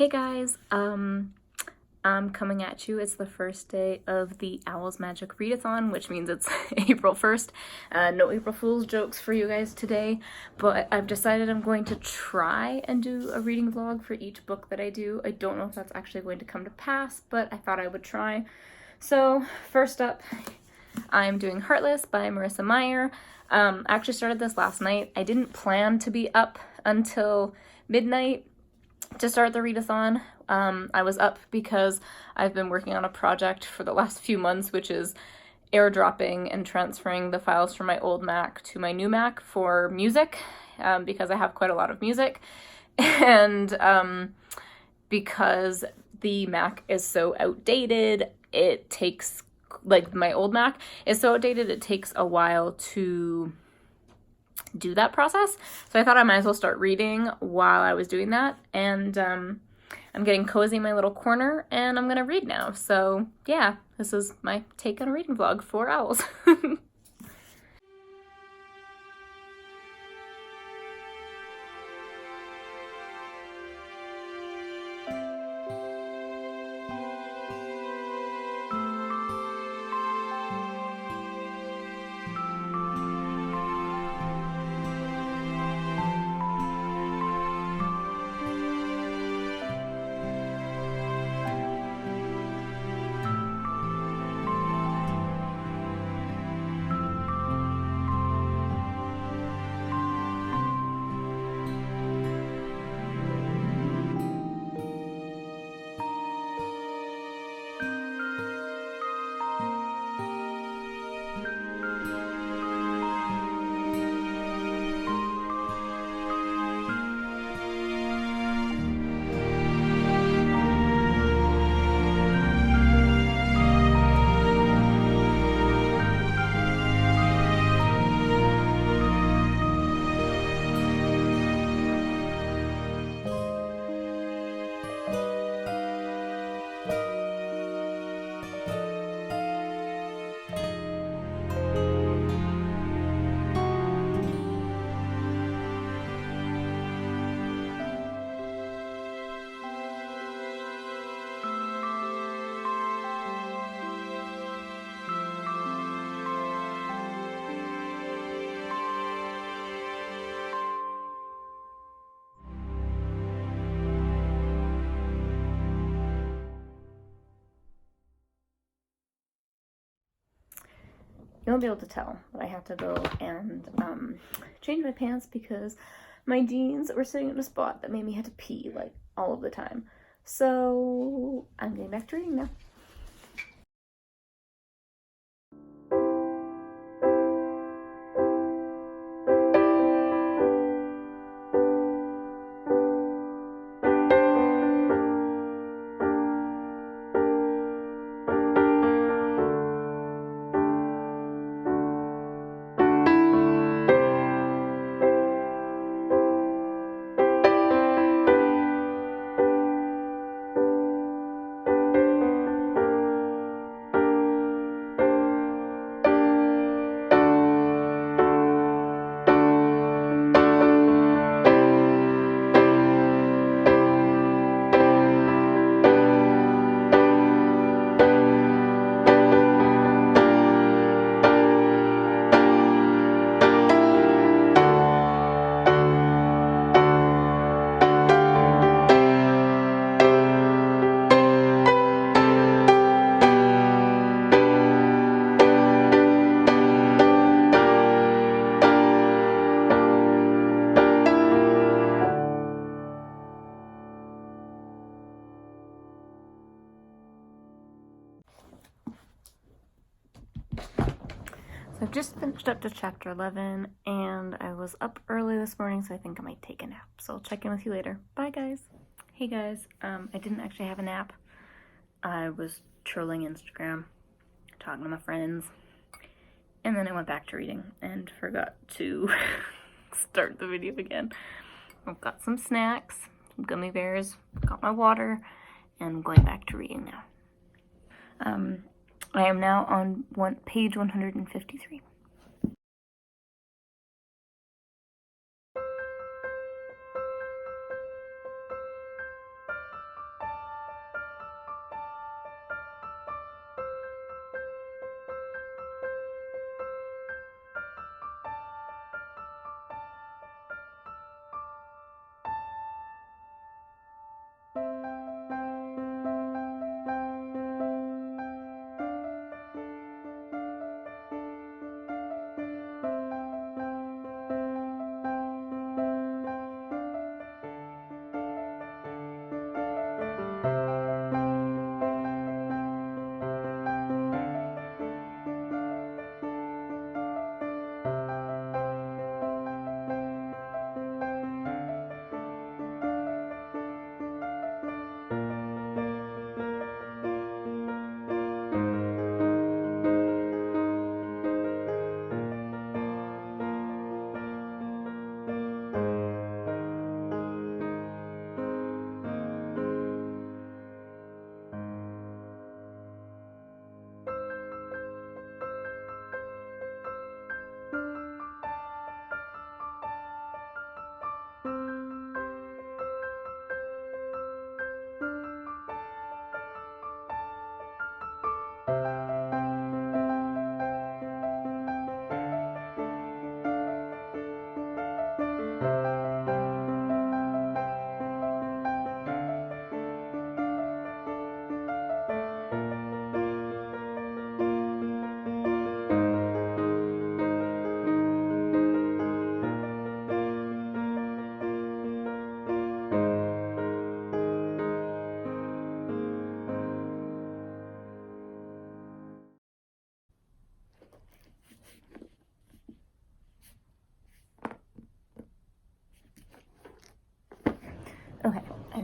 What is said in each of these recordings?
Hey guys, I'm coming at you. It's the first day of the OWLs Magical Readathon, which means it's April 1st. No April Fool's jokes for you guys today, but I've decided I'm going to try and do a reading vlog for each book that I do. I don't know if that's actually going to come to pass, but I thought I would try. So first up, I'm doing Heartless by Marissa Meyer. I actually started this last night. I didn't plan to be up until midnight to start the readathon. I was up because I've been working on a project for the last few months, which is airdropping and transferring the files from my old Mac to my new Mac for music, because I have quite a lot of music, and because the Mac is so outdated, it takes, like, my old Mac is so outdated, it takes a while to do that process. So I thought I might as well start reading while I was doing that, and I'm getting cozy in my little corner and I'm gonna read now. So yeah, this is my take on a reading vlog for owls. You won't be able to tell, but I have to go and change my pants because my jeans were sitting in a spot that made me have to pee, like, all of the time. So I'm getting back to reading now. So I've just finished up to chapter 11, and I was up early this morning, so I think I might take a nap. So I'll check in with you later. Bye, guys. Hey, guys. I didn't actually have a nap. I was trolling Instagram, talking to my friends, and then I went back to reading and forgot to start the video again. I've got some snacks, some gummy bears, got my water, and I'm going back to reading now. I am now on page 153.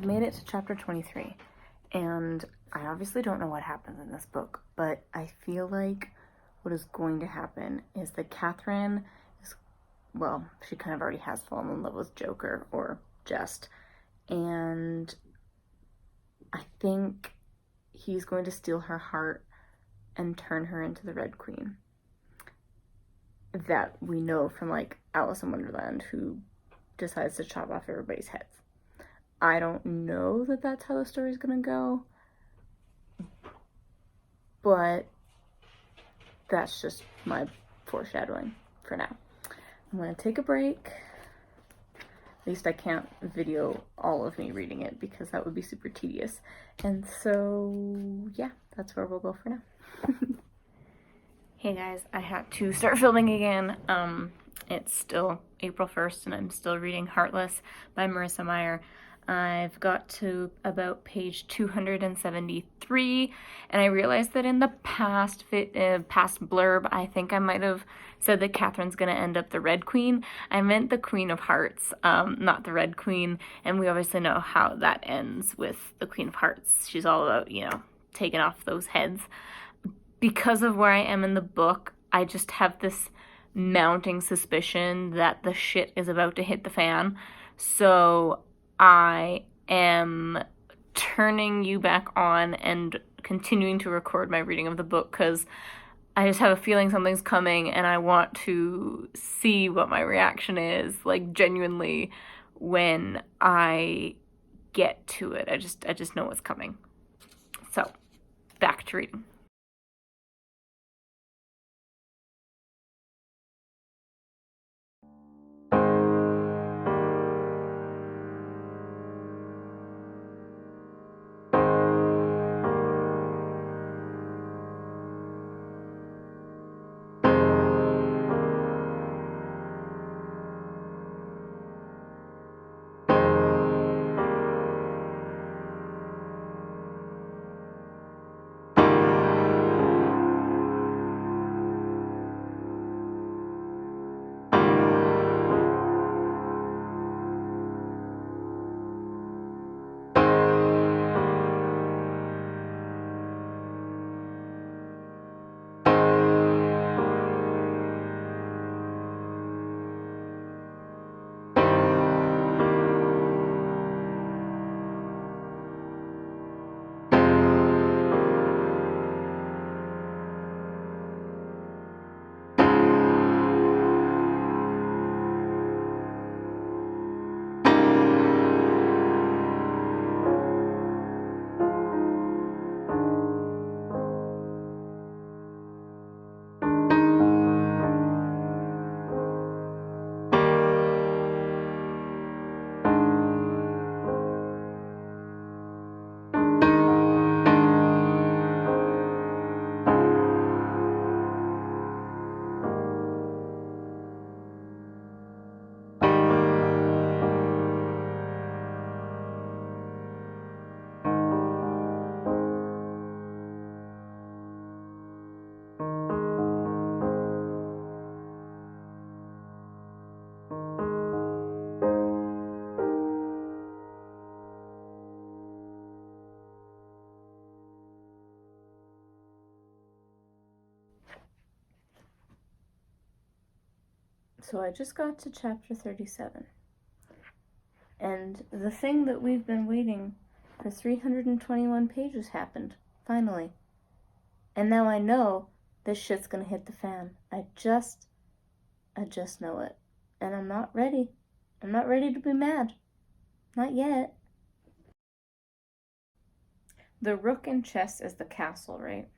I've made it to chapter 23, and I obviously don't know what happens in this book, but I feel like what is going to happen is that Catherine is, well, she kind of already has fallen in love with Joker, or Jest, and I think he's going to steal her heart and turn her into the Red Queen. That we know from, like, Alice in Wonderland, who decides to chop off everybody's heads. I don't know that that's how the story's gonna go, but that's just my foreshadowing for now. I'm gonna take a break. At least I can't video all of me reading it because that would be super tedious. And so, yeah, that's where we'll go for now. Hey guys, I had to start filming again. It's still April 1st and I'm still reading Heartless by Marissa Meyer. I've got to about page 273, and I realized that in the past blurb, I think I might have said that Catherine's gonna end up the Red Queen. I meant the Queen of Hearts, not the Red Queen, and we obviously know how that ends with the Queen of Hearts. She's all about, you know, taking off those heads. Because of where I am in the book, I just have this mounting suspicion that the shit is about to hit the fan. So I am turning you back on and continuing to record my reading of the book because I just have a feeling something's coming and I want to see what my reaction is, like, genuinely, when I get to it. I just know what's coming. So, back to reading. So I just got to chapter 37. And the thing that we've been waiting for 321 pages happened, finally. And now I know this shit's gonna hit the fan. I just know it. And I'm not ready. I'm not ready to be mad. Not yet. The rook and chess is the castle, right?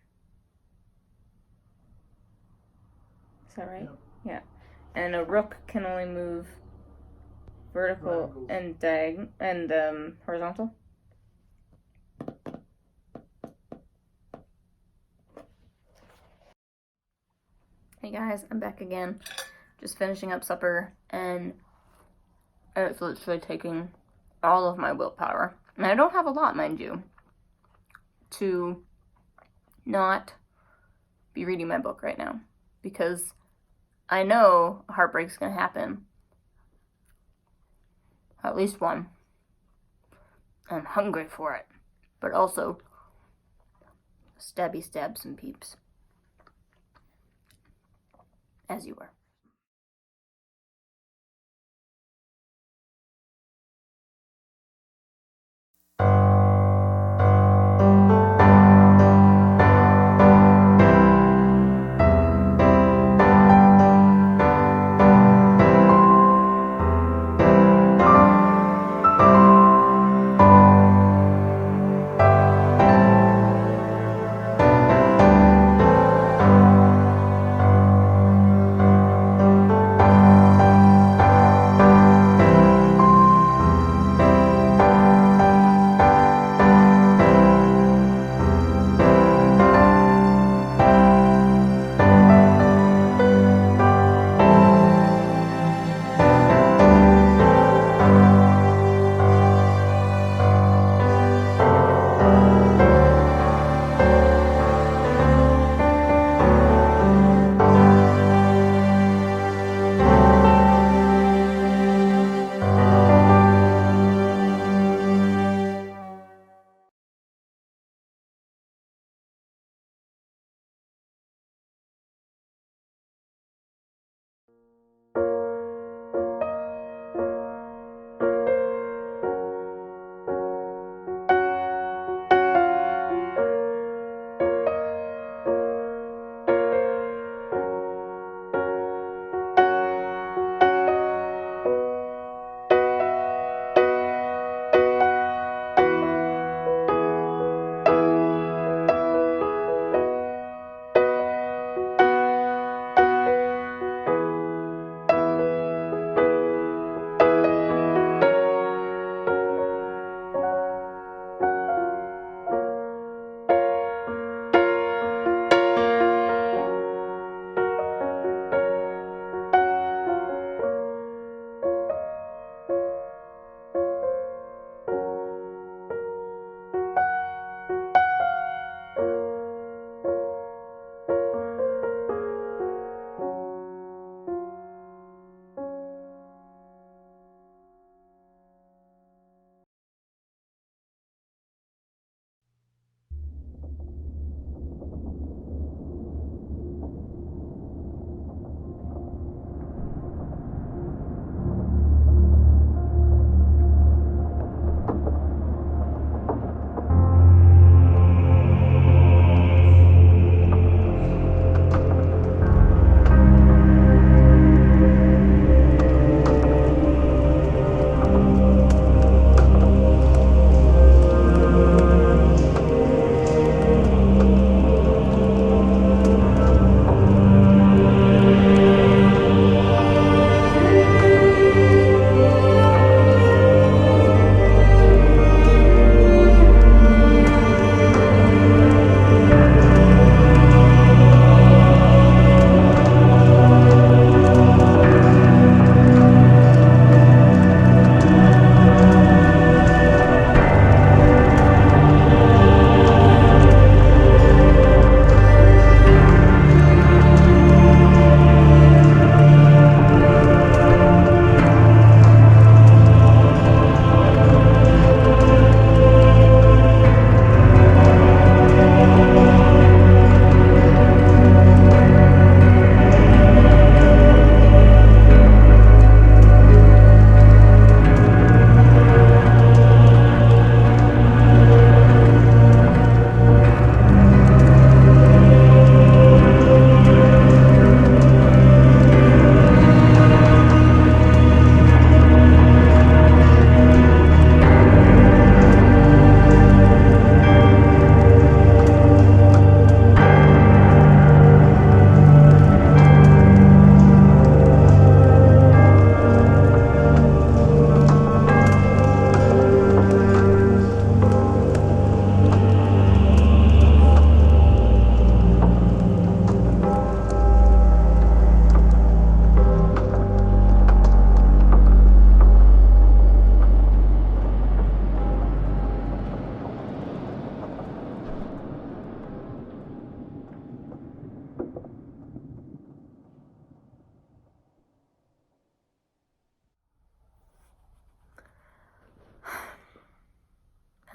Is that right? Yeah. And a rook can only move vertical and horizontal. Hey guys, I'm back again. Just finishing up supper, and it's literally taking all of my willpower. And I don't have a lot, mind you, to not be reading my book right now, because I know a heartbreak's gonna happen. At least one. I'm hungry for it, but also stabby stab some peeps. As you were.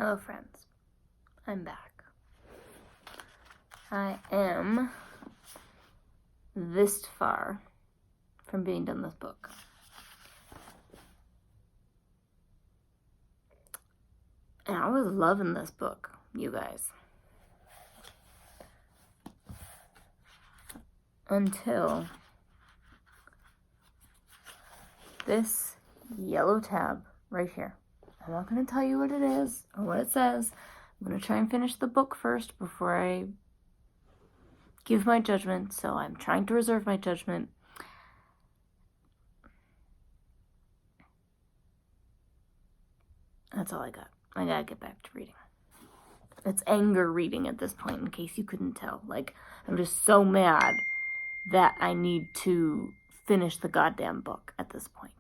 Hello friends, I'm back. I am this far from being done this book. And I was loving this book, you guys. Until this yellow tab right here. I'm not going to tell you what it is or what it says. I'm going to try and finish the book first before I give my judgment, so I'm trying to reserve my judgment. That's all I got. I gotta get back to reading. It's anger reading at this point, in case you couldn't tell. Like, I'm just so mad that I need to finish the goddamn book at this point.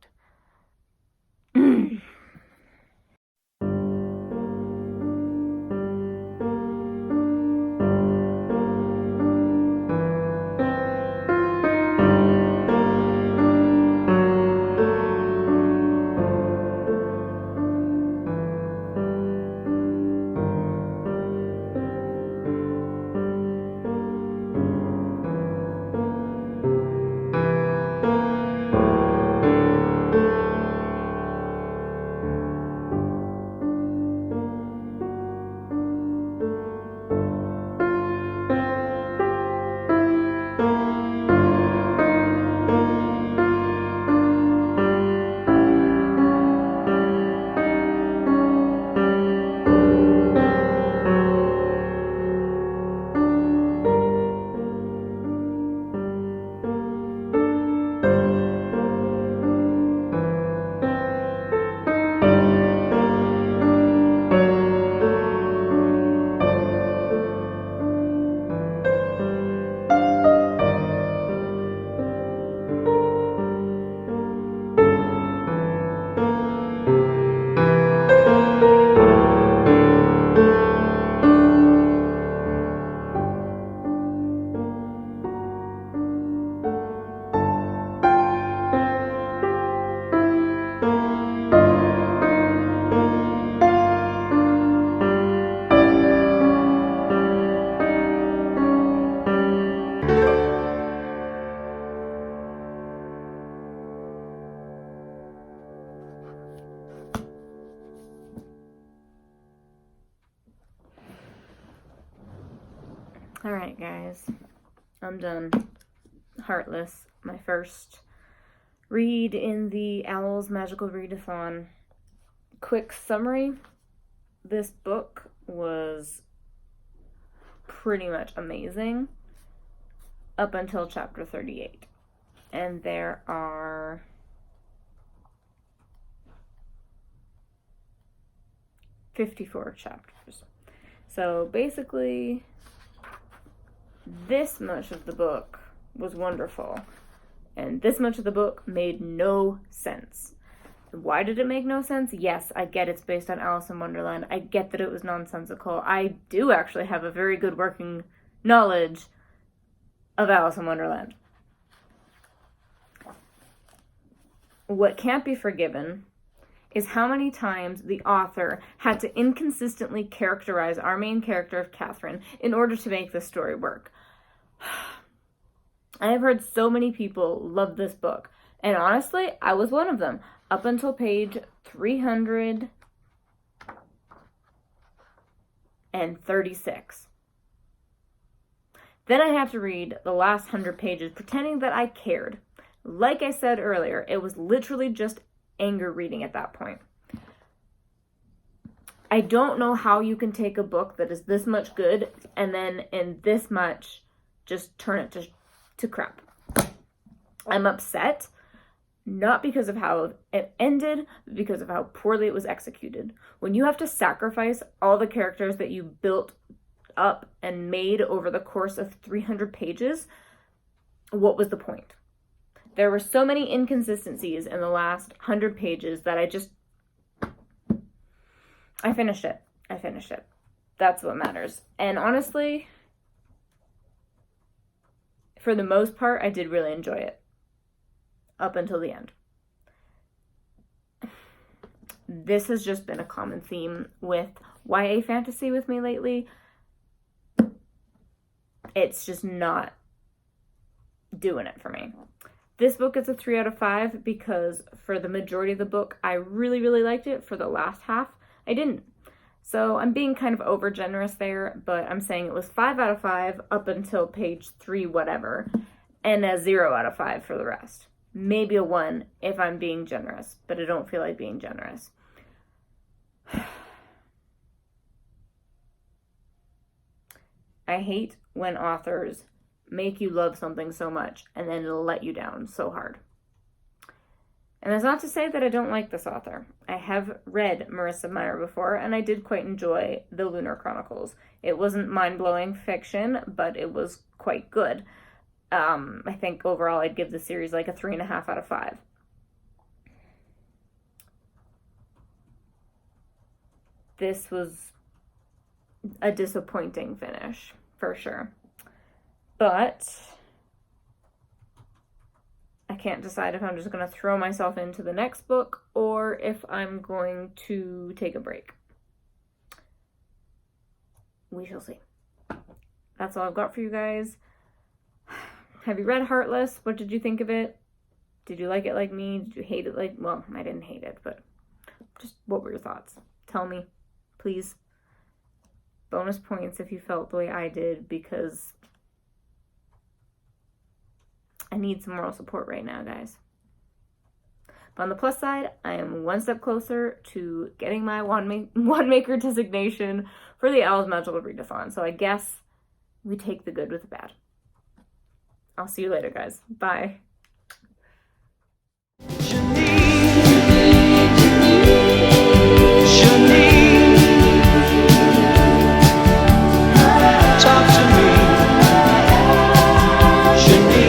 Alright guys, I'm done. Heartless, my first read in the OWLs Magical Readathon. Quick summary, this book was pretty much amazing up until chapter 38. And there are 54 chapters. So basically, this much of the book was wonderful, and this much of the book made no sense. Why did it make no sense? Yes, I get it's based on Alice in Wonderland. I get that it was nonsensical. I do actually have a very good working knowledge of Alice in Wonderland. What can't be forgiven is how many times the author had to inconsistently characterize our main character of Catherine in order to make this story work. I have heard so many people love this book, and honestly, I was one of them, up until page 336. Then I had to read the last 100 pages pretending that I cared. Like I said earlier, it was literally just anger reading at that point. I don't know how you can take a book that is this much good and then in this much just turn it to crap. I'm upset, not because of how it ended, but because of how poorly it was executed. When you have to sacrifice all the characters that you built up and made over the course of 300 pages, what was the point? There were so many inconsistencies in the last 100 pages that I finished it. That's what matters. And honestly, for the most part, I did really enjoy it. Up until the end. this has just been a common theme with YA fantasy with me lately. It's just not doing it for me. This book is a 3 out of 5 because for the majority of the book, I really, really liked it. For the last half, I didn't. So I'm being kind of over generous there, but I'm saying it was 5 out of 5 up until page 3 whatever, and a 0 out of 5 for the rest. Maybe a 1 if I'm being generous, but I don't feel like being generous. I hate when authors make you love something so much and then let you down so hard. And that's not to say that I don't like this author. I have read Marissa Meyer before, and I did quite enjoy The Lunar Chronicles. It wasn't mind-blowing fiction, but it was quite good. I think overall I'd give the series like a 3.5 out of 5. This was a disappointing finish, for sure. But I can't decide if I'm just going to throw myself into the next book or if I'm going to take a break. We shall see. That's all I've got for you guys. Have you read Heartless? What did you think of it? Did you like it like me? Did you hate it like... Well, I didn't hate it, but just what were your thoughts? Tell me, please. Bonus points if you felt the way I did, because I need some moral support right now, guys. But on the plus side, I am one step closer to getting my wand maker designation for the OWLs Magical Readathon. So I guess we take the good with the bad. I'll see you later, guys. Bye. Talk to me, Janine.